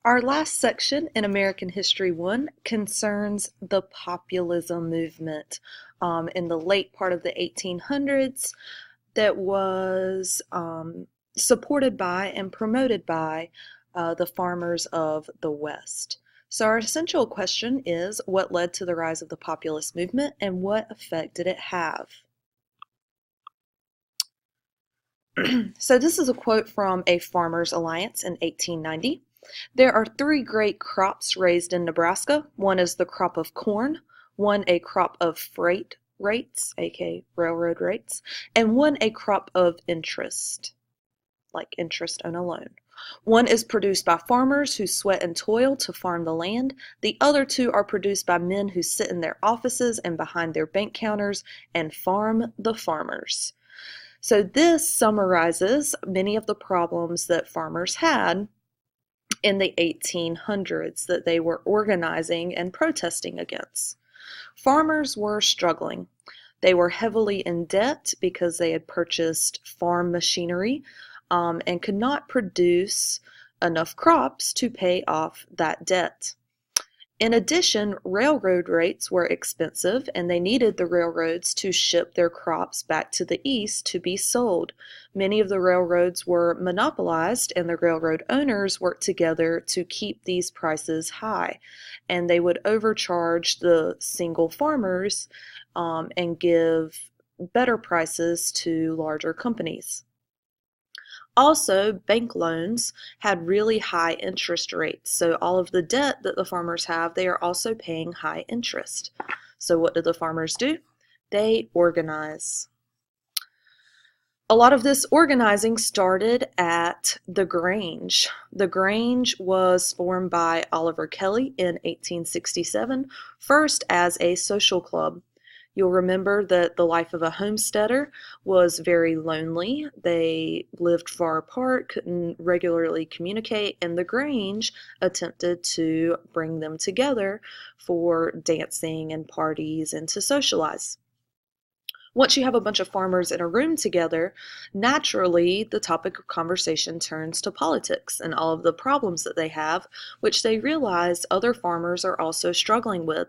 Our last section in American History 1 concerns the populism movement in the late part of the 1800s that was supported by and promoted by the farmers of the West. So our essential question is, what led to the rise of the populist movement and what effect did it have? So this is a quote from a Farmers Alliance in 1890. There are three great crops raised in Nebraska. One is the crop of corn, one a crop of freight rates, aka railroad rates, and one a crop of interest, like interest on a loan. One is produced by farmers who sweat and toil to farm the land. The other two are produced by men who sit in their offices and behind their bank counters and farm the farmers. So this summarizes many of the problems that farmers had in the 1800s that they were organizing and protesting against. Farmers were struggling. They were heavily in debt because they had purchased farm machinery and could not produce enough crops to pay off that debt. In addition, railroad rates were expensive, and they needed the railroads to ship their crops back to the east to be sold. Many of the railroads were monopolized, and the railroad owners worked together to keep these prices high. And they would overcharge the single farmers and give better prices to larger companies. Also, bank loans had really high interest rates. So all of the debt that the farmers have, they are also paying high interest. So what do the farmers do? They organize. A lot of this organizing started at the Grange. The Grange was formed by Oliver Kelly in 1867, first as a social club. You'll remember that the life of a homesteader was very lonely. They lived far apart, couldn't regularly communicate, and the Grange attempted to bring them together for dancing and parties and to socialize. Once you have a bunch of farmers in a room together, naturally the topic of conversation turns to politics and all of the problems that they have, which they realize other farmers are also struggling with.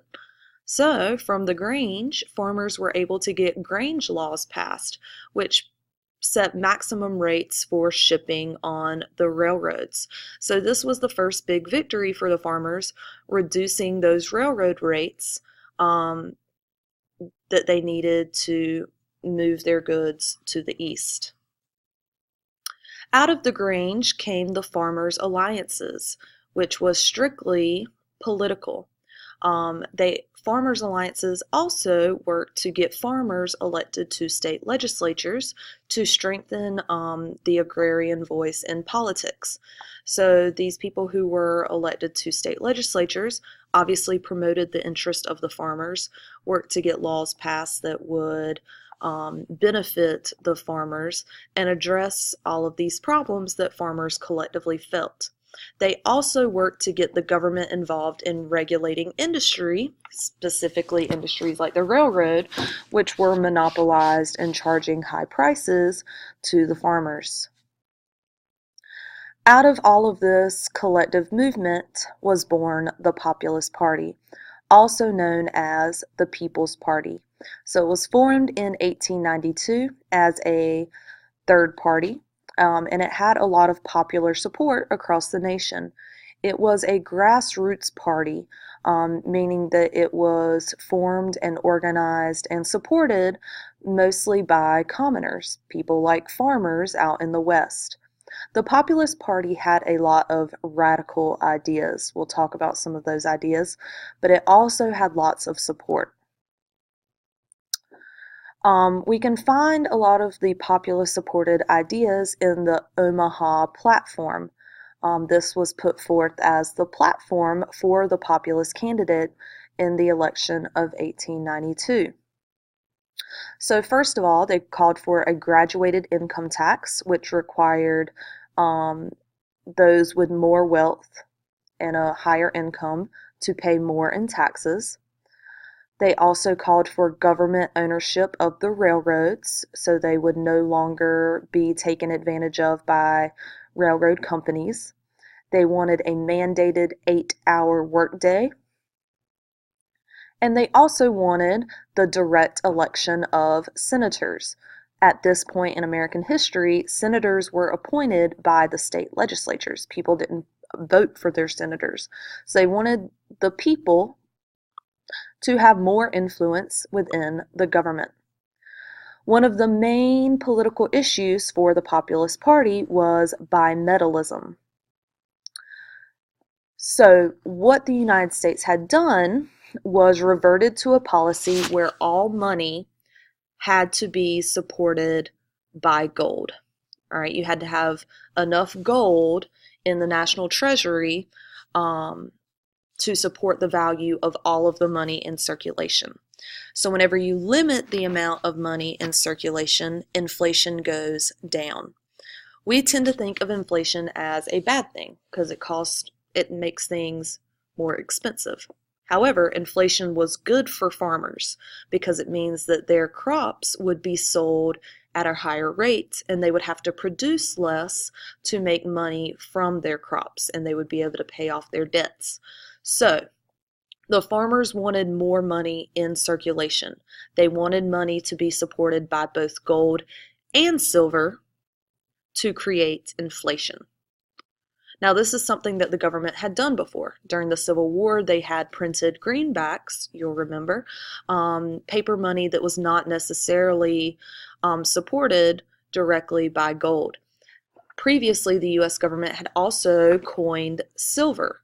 So, from the Grange, farmers were able to get Grange laws passed, which set maximum rates for shipping on the railroads. So this was the first big victory for the farmers, reducing those railroad rates that they needed to move their goods to the east. Out of the Grange came the farmers' alliances, which was strictly political. Farmers' alliances also worked to get farmers elected to state legislatures to strengthen the agrarian voice in politics. So these people who were elected to state legislatures obviously promoted the interest of the farmers, worked to get laws passed that would benefit the farmers and address all of these problems that farmers collectively felt. They also worked to get the government involved in regulating industry, specifically industries like the railroad, which were monopolized and charging high prices to the farmers. Out of all of this collective movement was born the Populist Party, also known as the People's Party. So it was formed in 1892 as a third party. And it had a lot of popular support across the nation. It was a grassroots party, meaning that it was formed and organized and supported mostly by commoners, people like farmers out in the West. The Populist Party had a lot of radical ideas. We'll talk about some of those ideas, but it also had lots of support. We can find a lot of the populist-supported ideas in the Omaha Platform. This was put forth as the platform for the populist candidate in the election of 1892. So first of all, they called for a graduated income tax, which required those with more wealth and a higher income to pay more in taxes. They also called for government ownership of the railroads, so they would no longer be taken advantage of by railroad companies. They wanted a mandated 8-hour workday. And they also wanted the direct election of senators. At this point in American history, senators were appointed by the state legislatures. People didn't vote for their senators. So they wanted the people to have more influence within the government. One of the main political issues for the Populist Party was bimetallism. So what the United States had done was reverted to a policy where all money had to be supported by gold. All right, you had to have enough gold in the national treasury to support the value of all of the money in circulation. So whenever you limit the amount of money in circulation, inflation goes down. We tend to think of inflation as a bad thing because it makes things more expensive. However, inflation was good for farmers because it means that their crops would be sold at a higher rate and they would have to produce less to make money from their crops, and they would be able to pay off their debts. So the farmers wanted more money in circulation. They wanted money to be supported by both gold and silver to create inflation. Now, this is something that the government had done before. During the Civil War, they had printed greenbacks, you'll remember, paper money that was not necessarily supported directly by gold. Previously, the U.S. government had also coined silver,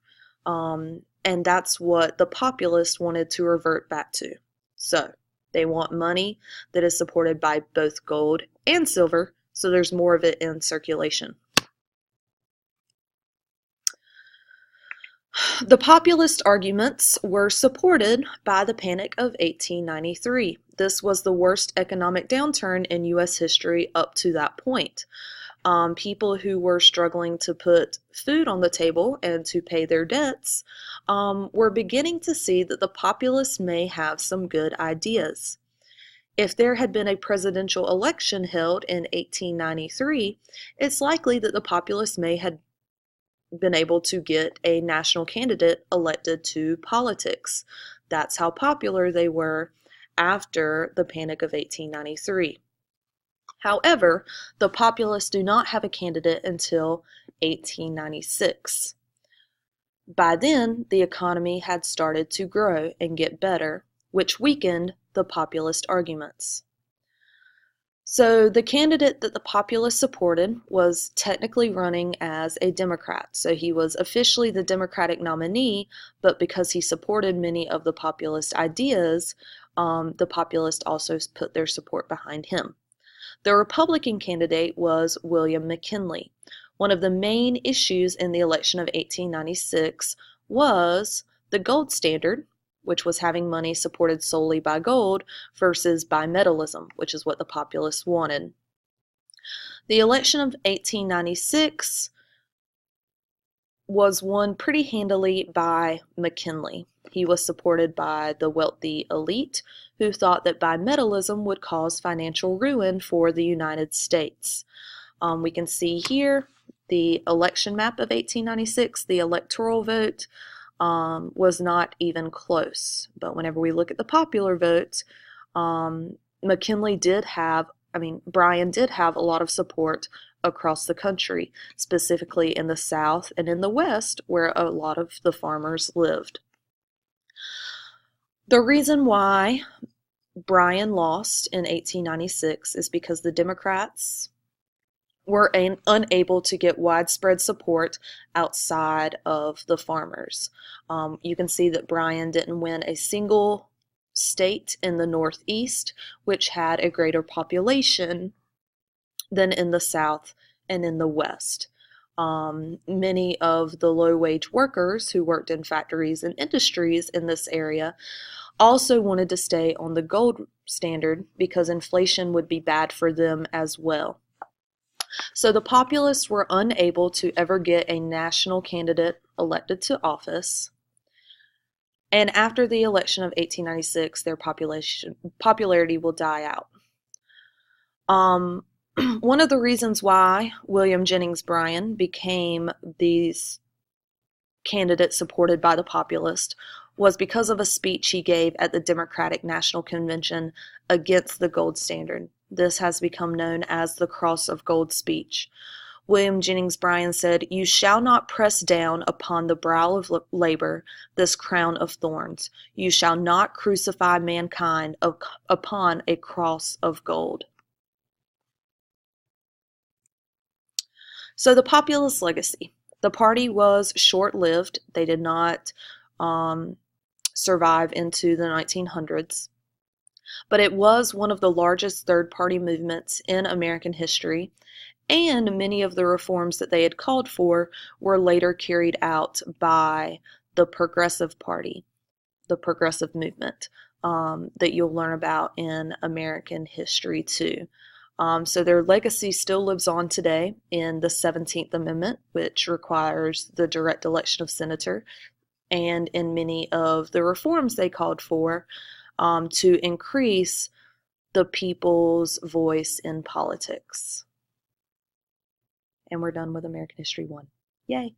and that's what the populists wanted to revert back to. So they want money that is supported by both gold and silver, so there's more of it in circulation. The populist arguments were supported by the Panic of 1893. This was the worst economic downturn in U.S. history up to that point. People who were struggling to put food on the table and to pay their debts were beginning to see that the populists may have some good ideas. If there had been a presidential election held in 1893, it's likely that the populists may have been able to get a national candidate elected to politics. That's how popular they were after the Panic of 1893. However, the populists do not have a candidate until 1896. By then, the economy had started to grow and get better, which weakened the populist arguments. So the candidate that the populists supported was technically running as a Democrat. So he was officially the Democratic nominee, but because he supported many of the populist ideas, the populists also put their support behind him. The Republican candidate was William McKinley. One of the main issues in the election of 1896 was the gold standard, which was having money supported solely by gold, versus bimetallism, which is what the populists wanted. The election of 1896 was won pretty handily by McKinley. He was supported by the wealthy elite who thought that bimetallism would cause financial ruin for the United States. We can see here the election map of 1896, the electoral vote was not even close. But whenever we look at the popular vote, Bryan did have a lot of support across the country, specifically in the South and in the West, where a lot of the farmers lived. The reason why Bryan lost in 1896 is because the Democrats were unable to get widespread support outside of the farmers. You can see that Bryan didn't win a single state in the Northeast, which had a greater population than in the South and in the West. Many of the low-wage workers who worked in factories and industries in this area also wanted to stay on the gold standard because inflation would be bad for them as well. So the populists were unable to ever get a national candidate elected to office. And after the election of 1896, their popularity will die out. One of the reasons why William Jennings Bryan became the candidate supported by the Populist, was because of a speech he gave at the Democratic National Convention against the gold standard. This has become known as the Cross of Gold speech. William Jennings Bryan said, "You shall not press down upon the brow of labor this crown of thorns. You shall not crucify mankind upon a cross of gold." So the Populist legacy. The party was short-lived. They did not survive into the 1900s. But it was one of the largest third-party movements in American history, and many of the reforms that they had called for were later carried out by the Progressive Party, the Progressive Movement, that you'll learn about in American history too. So their legacy still lives on today in the 17th Amendment, which requires the direct election of senator, and in many of the reforms they called for to increase the people's voice in politics. And we're done with American History 1. Yay!